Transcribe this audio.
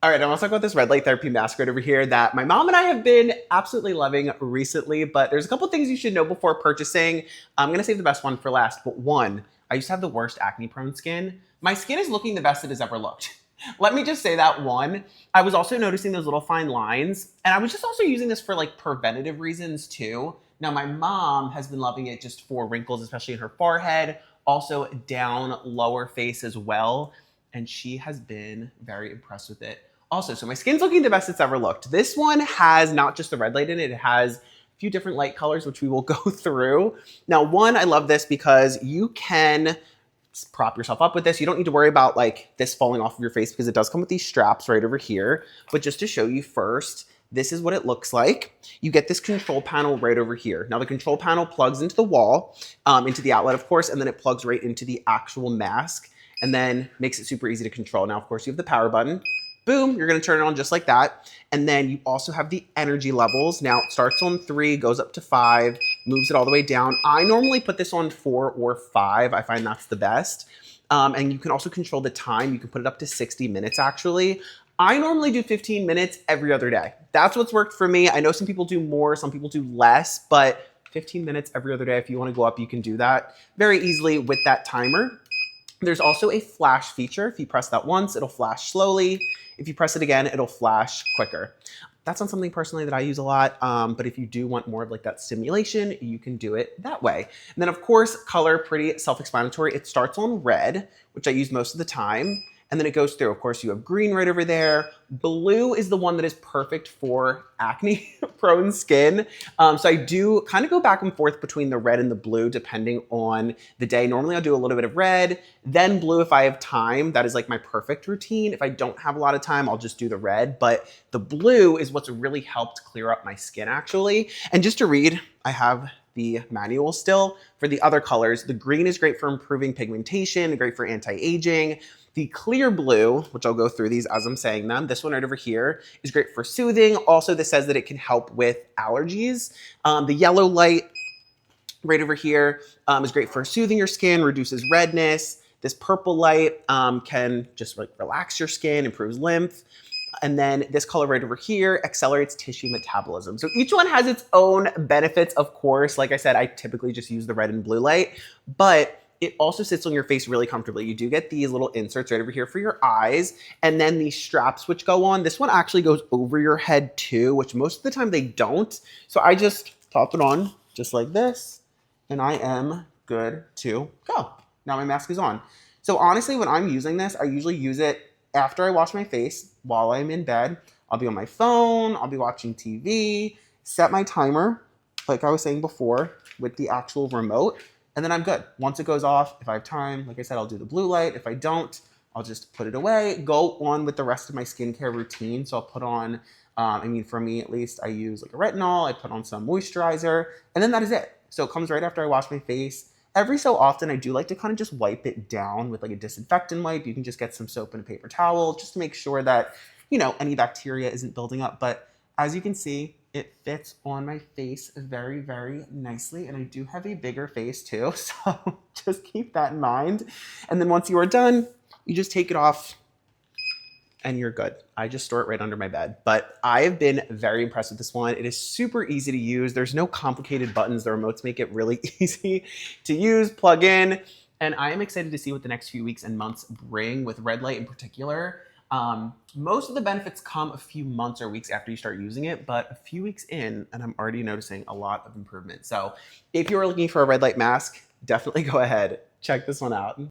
All right, I want to talk about this red light therapy mask right over here that my mom and I have been absolutely loving recently, but there's a couple things you should know before purchasing. I'm going to save the best one for last, but one, I used to have the worst acne prone skin. My skin is looking the best it has ever looked. Let me just say that one. I was also noticing those little fine lines, and I was just also using this for like preventative reasons too. Now, my mom has been loving it just for wrinkles, especially in her forehead, also down lower face as well, and she has been very impressed with it. Also, so my skin's looking the best it's ever looked. This one has not just the red light in it, it has a few different light colors, which we will go through. Now, one, I love this because you can prop yourself up with this. You don't need to worry about like this falling off of your face because it does come with these straps right over here. But just to show you first, this is what it looks like. You get this control panel right over here. Now the control panel plugs into the wall, into the outlet, of course, and then it plugs right into the actual mask and then makes it super easy to control. Now, of course, you have the power button. Boom, you're gonna turn it on just like that. And then you also have the energy levels. Now it starts on 3, goes up to 5, moves it all the way down. I normally put this on 4 or 5. I find that's the best. And you can also control the time. You can put it up to 60 minutes actually. I normally do 15 minutes every other day. That's what's worked for me. I know some people do more, some people do less, but 15 minutes every other day. If you wanna go up, you can do that very easily with that timer. There's also a flash feature. If you press that once, it'll flash slowly. If you press it again, it'll flash quicker. That's not something personally that I use a lot, but if you do want more of like that stimulation, you can do it that way. And then of course, color, pretty self-explanatory. It starts on red, which I use most of the time. And then it goes through, of course, you have green right over there. Blue is the one that is perfect for acne prone skin. So I do kind of go back and forth between the red and the blue depending on the day. Normally I'll do a little bit of red, then blue if I have time. That is like my perfect routine. If I don't have a lot of time, I'll just do the red. But the blue is what's really helped clear up my skin actually. And just to read, I have the manual still for the other colors. The green is great for improving pigmentation, great for anti-aging. The clear blue, which I'll go through these as I'm saying them, this one right over here is great for soothing. Also, this says that it can help with allergies. The yellow light right over here is great for soothing your skin, reduces redness. This purple light can just like relax your skin, improves lymph. And then this color right over here accelerates tissue metabolism. So each one has its own benefits, of course. Like I said, I typically just use the red and blue light, but it also sits on your face really comfortably. You do get these little inserts right over here for your eyes, and then these straps which go on. This one actually goes over your head too, which most of the time they don't. So I just pop it on just like this, and I am good to go. Now my mask is on. So honestly, when I'm using this, I usually use it after I wash my face while I'm in bed. I'll be on my phone, I'll be watching TV, set my timer, like I was saying before, with the actual remote, and then I'm good. Once it goes off, if I have time, like I said, I'll do the blue light. If I don't, I'll just put it away, go on with the rest of my skincare routine. So I'll put on, for me at least, I use like a retinol, I put on some moisturizer, and then that is it. So it comes right after I wash my face. Every so often, I do like to kind of just wipe it down with like a disinfectant wipe. You can just get some soap and a paper towel just to make sure that, any bacteria isn't building up. But as you can see, it fits on my face very, very nicely. And I do have a bigger face too, so just keep that in mind. And then once you are done, you just take it off and you're good. I just store it right under my bed. But I have been very impressed with this one. It is super easy to use. There's no complicated buttons. The remotes make it really easy to use, plug in. And I am excited to see what the next few weeks and months bring with red light in particular. Most of the benefits come a few months or weeks after you start using it, but a few weeks in, and I'm already noticing a lot of improvement. So if you're looking for a red light mask, definitely go ahead, check this one out.